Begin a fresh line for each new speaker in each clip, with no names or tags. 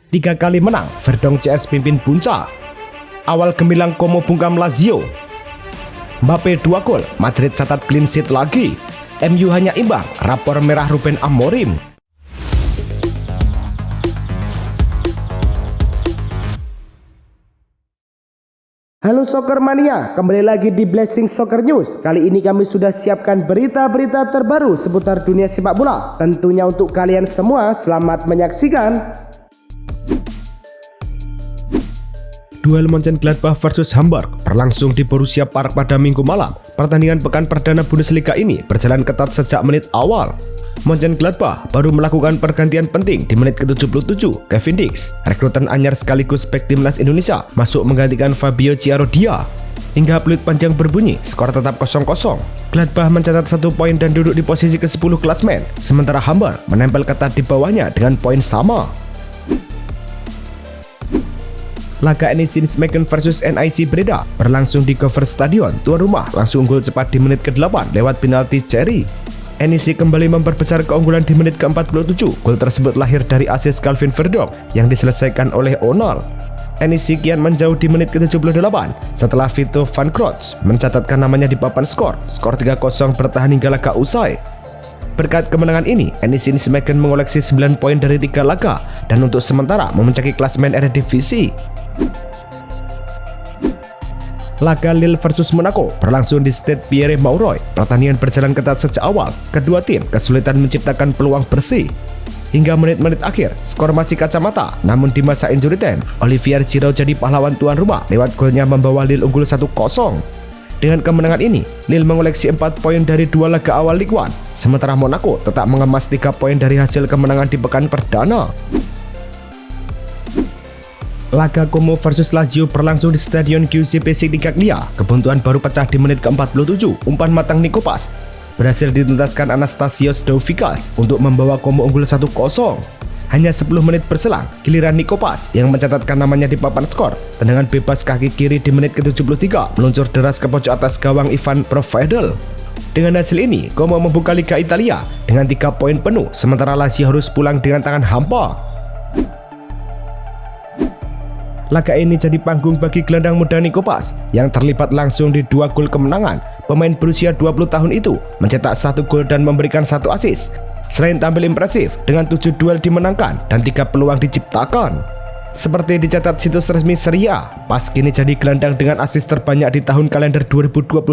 3 kali menang, Verdong CS pimpin puncak. Awal gemilang Como bungkam Lazio. Mbappe 2 gol, Madrid catat clean sheet lagi. MU hanya imbang, rapor merah Ruben Amorim.
Halo Soccer Mania, kembali lagi di Blessing Soccer News. Kali ini kami sudah siapkan berita-berita terbaru seputar dunia sepak bola. Tentunya untuk kalian semua, selamat menyaksikan.
Duel Mönchengladbach versus Hamburg berlangsung di Borussia Park pada Minggu malam. Pertandingan pekan perdana Bundesliga ini berjalan ketat sejak menit awal. Mönchengladbach baru melakukan pergantian penting di menit ke-77. Kevin Dix, rekrutan anyar sekaligus bek timnas Indonesia, masuk menggantikan Fabio Chiarodia. Hingga peluit panjang berbunyi, skor tetap 0-0. Gladbach mencatat 1 poin dan duduk di posisi ke-10 klasmen, sementara Hamburg menempel ketat di bawahnya dengan poin sama. Laga NEC Nijmegen versus NIC Breda berlangsung di Cover Stadion. Tuan rumah langsung unggul cepat di menit ke-8 lewat penalti Cherry. NEC kembali memperbesar keunggulan di menit ke-47. Gol tersebut lahir dari asis Calvin Verdong yang diselesaikan oleh Onal. NEC kian menjauh di menit ke-78 setelah Vito van Krotz mencatatkan namanya di papan skor. Skor 3-0 bertahan hingga laga usai. Berkat kemenangan ini, NEC Nijmegen mengoleksi 9 poin dari 3 laga dan untuk sementara memuncaki klasmen Eredivisie. Laga Lille versus Monaco berlangsung di Stade Pierre-Mauroy. Pertandingan berjalan ketat sejak awal. Kedua tim kesulitan menciptakan peluang bersih. Hingga menit-menit akhir, skor masih kacamata. Namun di masa injury time, Olivier Giroud jadi pahlawan tuan rumah lewat golnya membawa Lille unggul 1-0. Dengan kemenangan ini, Lille mengoleksi 4 poin dari 2 laga awal Ligue 1. Sementara Monaco tetap mengemas 3 poin dari hasil kemenangan di pekan perdana. Laga Como versus Lazio berlangsung di Stadion Giuseppe Civicaglia. Kebuntuan baru pecah di menit ke-47. Umpan matang Nikopas berhasil dituntaskan Anastasios Doufikas untuk membawa Como unggul 1-0. Hanya 10 menit berselang, giliran Nikopas yang mencatatkan namanya di papan skor. Tendangan bebas kaki kiri di menit ke-73 meluncur deras ke pojok atas gawang Ivan Provedel. Dengan hasil ini, Como membuka Liga Italia dengan 3 poin penuh, sementara Lazio harus pulang dengan tangan hampa. Laga ini jadi panggung bagi gelandang muda Nikopas yang terlibat langsung di 2 gol kemenangan. Pemain berusia 20 tahun itu mencetak 1 gol dan memberikan 1 assist. Selain tampil impresif dengan 7 duel dimenangkan dan 3 peluang diciptakan. Seperti dicatat situs resmi Serie A, Pas kini jadi gelandang dengan assist terbanyak di tahun kalender 2025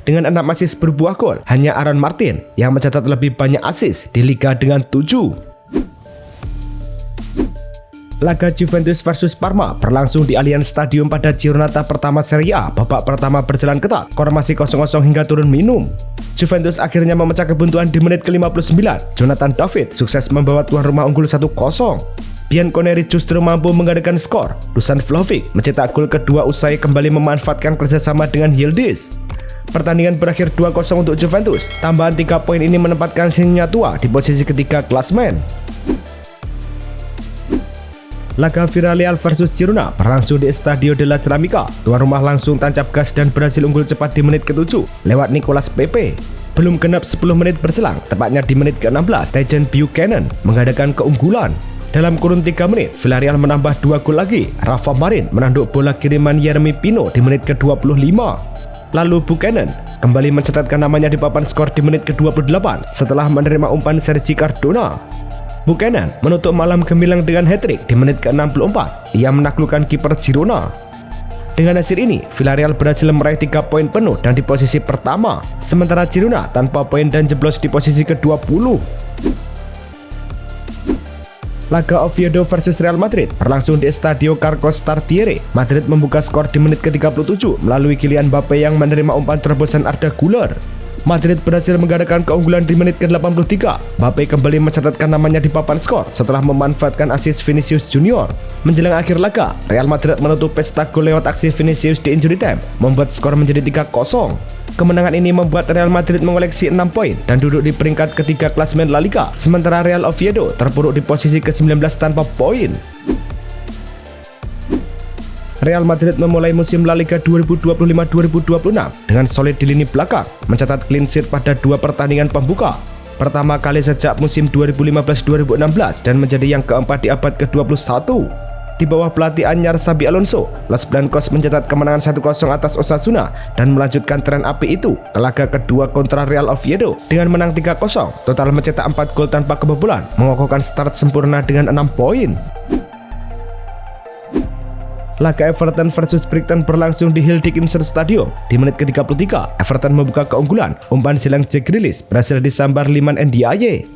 dengan 6 assist berbuah gol. Hanya Aaron Martin yang mencatat lebih banyak assist di liga dengan 7. Laga Juventus versus Parma berlangsung di Allianz Stadium pada Giornata pertama Serie A. Babak pertama berjalan ketat, skor masih 0-0 hingga turun minum. Juventus akhirnya memecah kebuntuan di menit ke-59. Jonathan David sukses membawa tuan rumah unggul 1-0. Bianconeri justru mampu menggandakan skor. Dusan Vlahovic mencetak gol kedua usai kembali memanfaatkan kerjasama dengan Yildiz. Pertandingan berakhir 2-0 untuk Juventus. Tambahan 3 poin ini menempatkan Signatua di posisi ketiga klasmen. Laga Villarreal versus Girona berlangsung di Estadio de la Ceramica. Tuan rumah langsung tancap gas dan berhasil unggul cepat di menit ke-7 lewat Nicolas Pepe. Belum genap 10 menit berselang, tepatnya di menit ke-16, Tejan Buchanan mengadakan keunggulan. Dalam kurun 3 menit, Villarreal menambah 2 gol lagi. Rafa Marin menanduk bola kiriman Yeremy Pino di menit ke-25. Lalu Buchanan kembali mencatatkan namanya di papan skor di menit ke-28 setelah menerima umpan Sergi Cardona. Buchanan menutup malam gemilang dengan hat-trick di menit ke-64. Ia menaklukkan kiper Girona. Dengan hasil ini, Villarreal berhasil meraih 3 poin penuh dan di posisi pertama, sementara Girona tanpa poin dan jeblos di posisi ke-20. Laga Oviedo versus Real Madrid berlangsung di Estadio Carlos Tartiere. Madrid membuka skor di menit ke-37 melalui Kylian Mbappe yang menerima umpan terobosan Arda Güler. Madrid berhasil menggandakan keunggulan di menit ke-83. Mbappe kembali mencatatkan namanya di papan skor setelah memanfaatkan assist Vinicius Junior. Menjelang akhir laga, Real Madrid menutup pesta gol lewat aksi Vinicius di injury time, membuat skor menjadi 3-0. Kemenangan ini membuat Real Madrid mengoleksi 6 poin dan duduk di peringkat ketiga klasmen La Liga, sementara Real Oviedo terpuruk di posisi ke-19 tanpa poin. Real Madrid memulai musim La Liga 2025-2026 dengan solid di lini belakang, mencatat clean sheet pada 2 pertandingan pembuka. pertama kali sejak musim 2015-2016 dan menjadi yang keempat di abad ke-21. Di bawah pelatih anyar Xabi Alonso, Los Blancos mencatat kemenangan 1-0 atas Osasuna dan melanjutkan tren api itu ke laga kedua kontra Real Oviedo dengan menang 3-0. Total mencetak 4 gol tanpa kebobolan, mengokohkan start sempurna dengan 6 poin. Laga Everton versus Brighton berlangsung di Hill Dickinson Stadium. Di menit ke-33, Everton membuka keunggulan. Umpan silang Jack Grealish berhasil disambar Liman Ndiaye.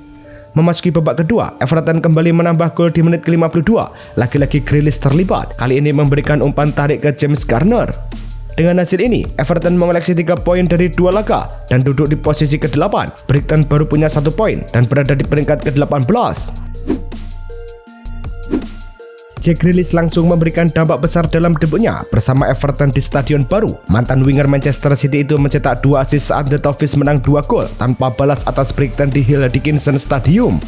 Memasuki babak kedua, Everton kembali menambah gol di menit ke-52. Lagi-lagi Grealish terlibat, kali ini memberikan umpan tarik ke James Garner. Dengan hasil ini, Everton mengoleksi 3 poin dari 2 laga dan duduk di posisi ke-8. Brighton baru punya 1 poin dan berada di peringkat ke-18. Jack Grealish langsung memberikan dampak besar dalam debutnya bersama Everton di stadion baru. Mantan winger Manchester City itu mencetak 2 assist saat The Toffees menang 2 gol tanpa balas atas Brighton di Hill Dickinson Stadium.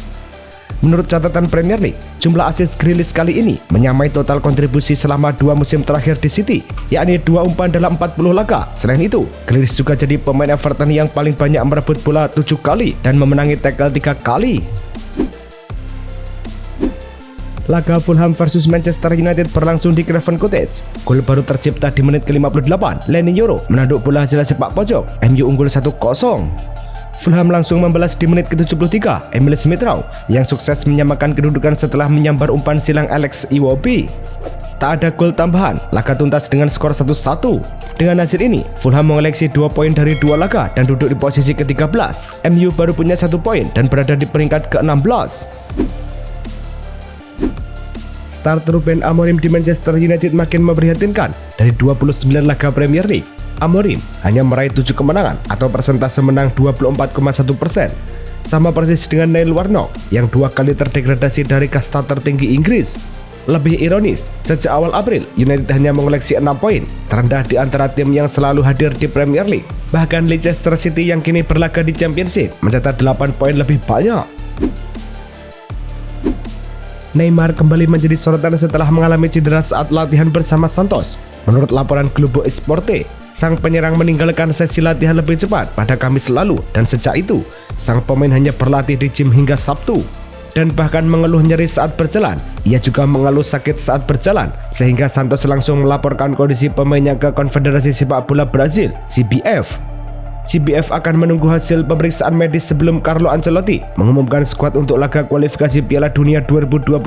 Menurut catatan Premier League, jumlah assist Grealish kali ini menyamai total kontribusi selama 2 musim terakhir di City, yakni 2 umpan dalam 40 laga. Selain itu, Grealish juga jadi pemain Everton yang paling banyak merebut bola 7 kali dan memenangi tackle 3 kali. Laga Fulham versus Manchester United berlangsung di Craven Cottage. Gol baru tercipta di menit ke-58. Leny Yoro menanduk bola hasil sepak pojok. MU unggul 1-0. Fulham langsung membalas di menit ke-73. Emil Smith-Rowe yang sukses menyamakan kedudukan setelah menyambar umpan silang Alex Iwobi. Tak ada gol tambahan, laga tuntas dengan skor 1-1. Dengan hasil ini, Fulham mengoleksi 2 poin dari 2 laga dan duduk di posisi ke-13. MU baru punya 1 poin dan berada di peringkat ke-16. Start Ruben Amorim di Manchester United makin memprihatinkan. Dari 29 laga Premier League, Amorim hanya meraih 7 kemenangan atau persentase menang 24,1%. Sama persis dengan Neil Warnock yang 2 kali terdegradasi dari kasta tertinggi Inggris. Lebih ironis, sejak awal April, United hanya mengoleksi 6 poin, terendah di antara tim yang selalu hadir di Premier League. Bahkan Leicester City yang kini berlaga di Championship mencatat 8 poin lebih banyak. Neymar kembali menjadi sorotan setelah mengalami cedera saat latihan bersama Santos. Menurut laporan Globo Esporte, sang penyerang meninggalkan sesi latihan lebih cepat pada Kamis lalu dan sejak itu, sang pemain hanya berlatih di gym hingga Sabtu. Dan bahkan mengeluh nyeri saat berjalan. Ia juga mengeluh sakit saat berjalan, sehingga Santos langsung melaporkan kondisi pemainnya ke Konfederasi Sepak Bola Brazil, CBF. CBF akan menunggu hasil pemeriksaan medis sebelum Carlo Ancelotti mengumumkan skuad untuk laga kualifikasi Piala Dunia 2026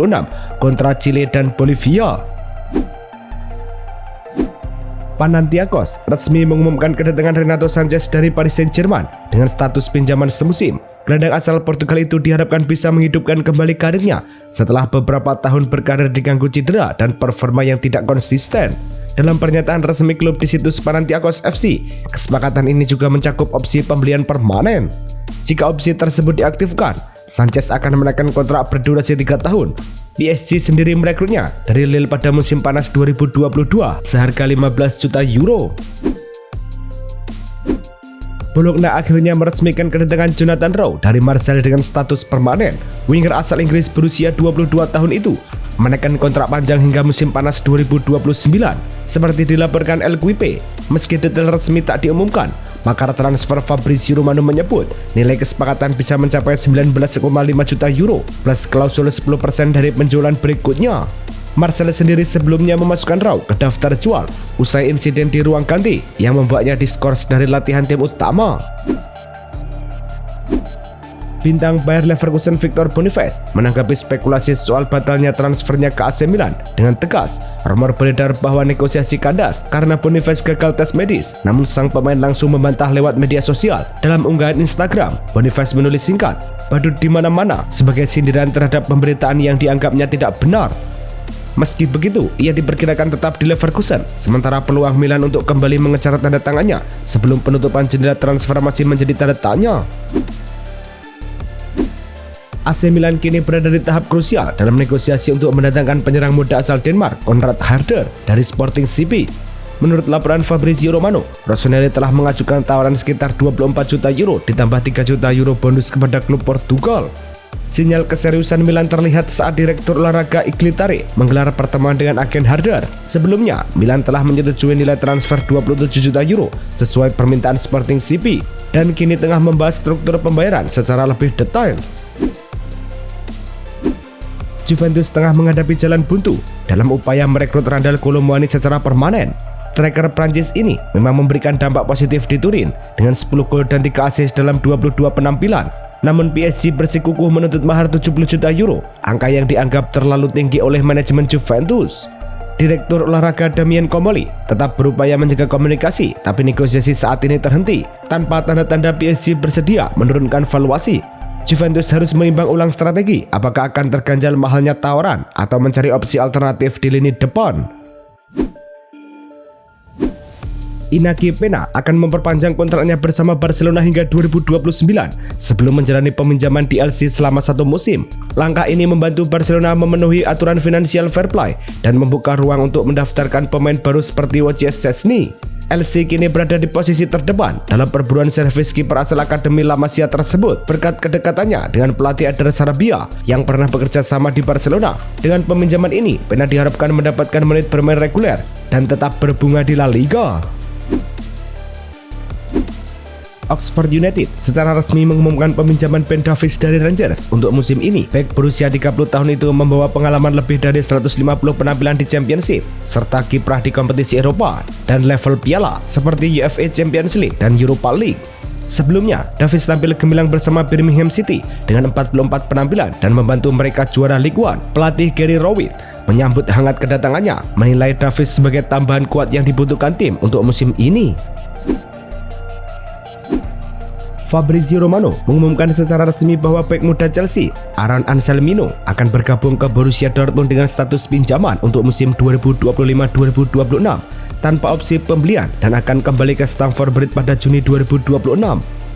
kontra Chile dan Bolivia. Panathinaikos resmi mengumumkan kedatangan Renato Sanches dari Paris Saint-Germain dengan status pinjaman semusim. Gelandang asal Portugal itu diharapkan bisa menghidupkan kembali karirnya setelah beberapa tahun berkarir diganggu cedera dan performa yang tidak konsisten. Dalam pernyataan resmi klub di situs Panathinaikos FC, kesepakatan ini juga mencakup opsi pembelian permanen. Jika opsi tersebut diaktifkan, Sanches akan menaikkan kontrak berdurasi 3 tahun. PSG sendiri merekrutnya dari Lille pada musim panas 2022 seharga 15 juta euro. Bologna akhirnya meresmikan kedatangan Jonathan Rowe dari Marseille dengan status permanen. Winger asal Inggris berusia 22 tahun itu menaikkan kontrak panjang hingga musim panas 2029. Seperti dilaporkan El Quipe, meski detail resmi tak diumumkan, pakar transfer Fabrizio Romano menyebut nilai kesepakatan bisa mencapai 19,5 juta euro plus klausul 10% dari penjualan berikutnya. Marseille sendiri sebelumnya memasukkan Rowe ke daftar jual usai insiden di ruang ganti yang membuatnya diskors dari latihan tim utama. Bintang Bayer Leverkusen Victor Boniface menanggapi spekulasi soal batalnya transfernya ke AC Milan dengan tegas. Rumor beredar bahwa negosiasi kandas karena Boniface gagal tes medis, namun sang pemain langsung membantah lewat media sosial. Dalam unggahan Instagram, Boniface menulis singkat, "Badut di mana-mana" sebagai sindiran terhadap pemberitaan yang dianggapnya tidak benar. Meski begitu, ia diperkirakan tetap di Leverkusen, sementara peluang Milan untuk kembali mengejar tanda tangannya sebelum penutupan jendela transfer masih menjadi tanda tanya. AC Milan kini berada di tahap krusial dalam negosiasi untuk mendatangkan penyerang muda asal Denmark, Konrad Harder, dari Sporting CP. Menurut laporan Fabrizio Romano, Rossoneri telah mengajukan tawaran sekitar 24 juta euro ditambah 3 juta euro bonus kepada klub Portugal. Sinyal keseriusan Milan terlihat saat Direktur Olahraga Iglitare menggelar pertemuan dengan agen Harder. Sebelumnya, Milan telah menyetujui nilai transfer 27 juta euro sesuai permintaan Sporting CP dan kini tengah membahas struktur pembayaran secara lebih detail. Juventus tengah menghadapi jalan buntu dalam upaya merekrut Randal Kolo Muani secara permanen. Striker Prancis ini memang memberikan dampak positif di Turin dengan 10 gol dan 3 assist dalam 22 penampilan. Namun PSG bersikukuh menuntut mahar 70 juta euro, angka yang dianggap terlalu tinggi oleh manajemen Juventus. Direktur olahraga Damien Comoli tetap berupaya menjaga komunikasi, tapi negosiasi saat ini terhenti tanpa tanda-tanda PSG bersedia menurunkan valuasi. Juventus harus menimbang ulang strategi, apakah akan terganjal mahalnya tawaran atau mencari opsi alternatif di lini depan. Inaki Pena akan memperpanjang kontraknya bersama Barcelona hingga 2029 sebelum menjalani peminjaman DLC selama 1 musim. Langkah ini membantu Barcelona memenuhi aturan financial fair play dan membuka ruang untuk mendaftarkan pemain baru seperti Wojciech Szczesny. LC kini berada di posisi terdepan dalam perburuan servis kiper asal Akademi La Masia tersebut berkat kedekatannya dengan pelatih Eder Sarabia yang pernah bekerja sama di Barcelona. Dengan peminjaman ini, Pena diharapkan mendapatkan menit bermain reguler dan tetap berbunga di La Liga. Oxford United secara resmi mengumumkan peminjaman Ben Davies dari Rangers untuk musim ini. Bek berusia 30 tahun itu membawa pengalaman lebih dari 150 penampilan di Championship serta kiprah di kompetisi Eropa dan level piala seperti UEFA Champions League dan Europa League. Sebelumnya, Davies tampil gemilang bersama Birmingham City dengan 44 penampilan dan membantu mereka juara League One. Pelatih Gary Rowett menyambut hangat kedatangannya, menilai Davies sebagai tambahan kuat yang dibutuhkan tim untuk musim ini. Fabrizio Romano mengumumkan secara resmi bahwa bek muda Chelsea, Aaron Anselmino, akan bergabung ke Borussia Dortmund dengan status pinjaman untuk musim 2025-2026 tanpa opsi pembelian dan akan kembali ke Stamford Bridge pada Juni 2026.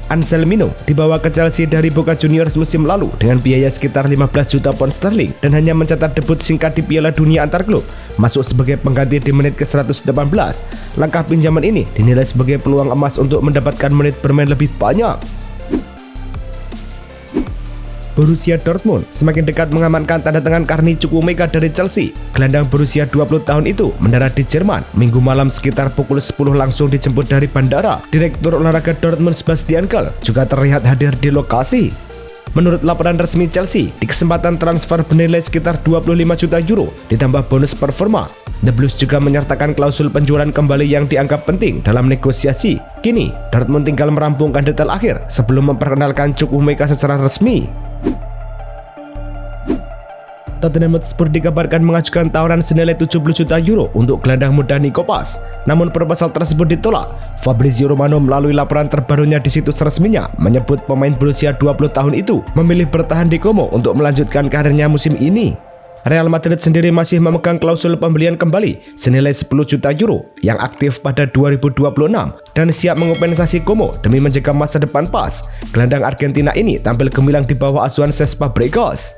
Anselmino dibawa ke Chelsea dari Boca Juniors musim lalu dengan biaya sekitar 15 juta pound sterling dan hanya mencatat debut singkat di Piala Dunia antar klub, masuk sebagai pengganti di menit ke-118. Langkah pinjaman ini dinilai sebagai peluang emas untuk mendapatkan menit bermain lebih banyak. Borussia Dortmund semakin dekat mengamankan tanda tangan Karni Chukwuemeka dari Chelsea. Gelandang berusia 20 tahun itu mendarat di Jerman Minggu malam sekitar pukul 10 langsung dijemput dari bandara. Direktur olahraga Dortmund Sebastian Kehl juga terlihat hadir di lokasi. Menurut laporan resmi Chelsea, di kesempatan transfer bernilai sekitar 25 juta euro ditambah bonus performa. The Blues juga menyertakan klausul penjualan kembali yang dianggap penting dalam negosiasi. Kini, Dortmund tinggal merampungkan detail akhir sebelum memperkenalkan Chukwuemeka secara resmi. Tottenham Hotspur dikabarkan mengajukan tawaran senilai 70 juta euro untuk gelandang muda Nico Paz. Namun proposal tersebut ditolak. Fabrizio Romano melalui laporan terbarunya di situs resminya menyebut pemain berusia 20 tahun itu memilih bertahan di Como untuk melanjutkan karirnya musim ini. Real Madrid sendiri masih memegang klausul pembelian kembali senilai 10 juta euro yang aktif pada 2026 dan siap mengompensasi Como demi menjaga masa depan Paz. Gelandang Argentina ini tampil gemilang di bawah asuhan Cesc Fabregas.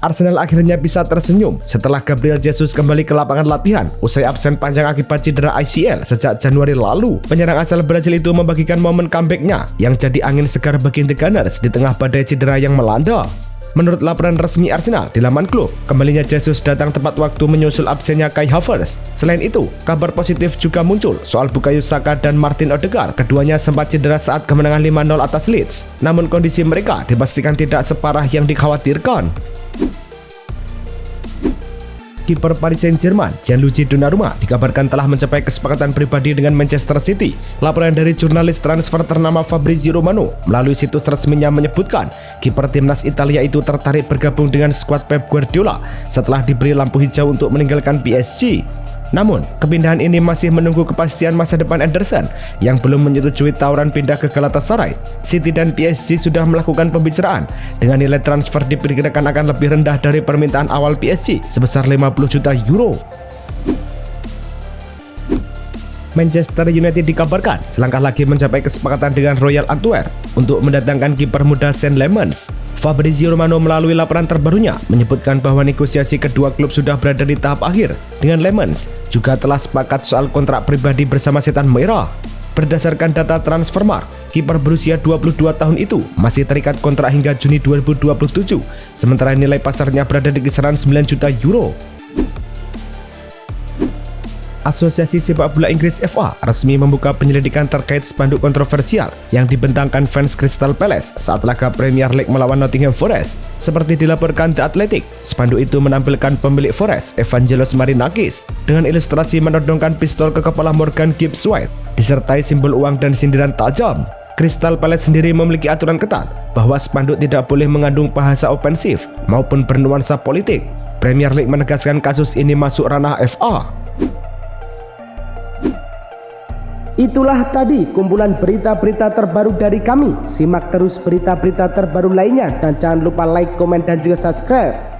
Arsenal akhirnya bisa tersenyum setelah Gabriel Jesus kembali ke lapangan latihan usai absen panjang akibat cedera ACL sejak Januari lalu. Penyerang asal Brasil itu membagikan momen comeback-nya yang jadi angin segar bagi The Gunners di tengah badai cedera yang melanda. Menurut laporan resmi Arsenal di laman klub, kembalinya Jesus datang tepat waktu menyusul absennya Kai Havertz. Selain itu, kabar positif juga muncul soal Bukayo Saka dan Martin Odegaard. Keduanya sempat cedera saat kemenangan 5-0 atas Leeds. Namun kondisi mereka dipastikan tidak separah yang dikhawatirkan. Kiper Paris Saint-Germain, Gianluigi Donnarumma, dikabarkan telah mencapai kesepakatan pribadi dengan Manchester City. Laporan dari jurnalis transfer ternama Fabrizio Romano melalui situs resminya menyebutkan kiper timnas Italia itu tertarik bergabung dengan skuad Pep Guardiola setelah diberi lampu hijau untuk meninggalkan PSG. Namun, kepindahan ini masih menunggu kepastian masa depan Ederson yang belum menyetujui tawaran pindah ke Galatasaray. City dan PSG sudah melakukan pembicaraan dengan nilai transfer diperkirakan akan lebih rendah dari permintaan awal PSG sebesar 50 juta euro. Manchester United dikabarkan selangkah lagi mencapai kesepakatan dengan Royal Antwerp untuk mendatangkan kiper muda Sean Lemans. Fabrizio Romano melalui laporan terbarunya menyebutkan bahwa negosiasi kedua klub sudah berada di tahap akhir. Dengan Lemans juga telah sepakat soal kontrak pribadi bersama Setan Merah. Berdasarkan data Transfermarkt, Kiper berusia 22 tahun itu masih terikat kontrak hingga Juni 2027, sementara nilai pasarnya berada di kisaran 9 juta euro. Asosiasi Sepak Bola Inggris FA resmi membuka penyelidikan terkait spanduk kontroversial yang dibentangkan fans Crystal Palace saat laga Premier League melawan Nottingham Forest. Seperti dilaporkan The Athletic, spanduk itu menampilkan pemilik Forest, Evangelos Marinakis, dengan ilustrasi menodongkan pistol ke kepala Morgan Gibbs White, disertai simbol uang dan sindiran tajam. Crystal Palace sendiri memiliki aturan ketat bahwa spanduk tidak boleh mengandung bahasa ofensif maupun bernuansa politik. Premier League menegaskan kasus ini masuk ranah FA.
Itulah tadi kumpulan berita-berita terbaru dari kami. Simak terus berita-berita terbaru lainnya dan jangan lupa like, komen, dan juga subscribe.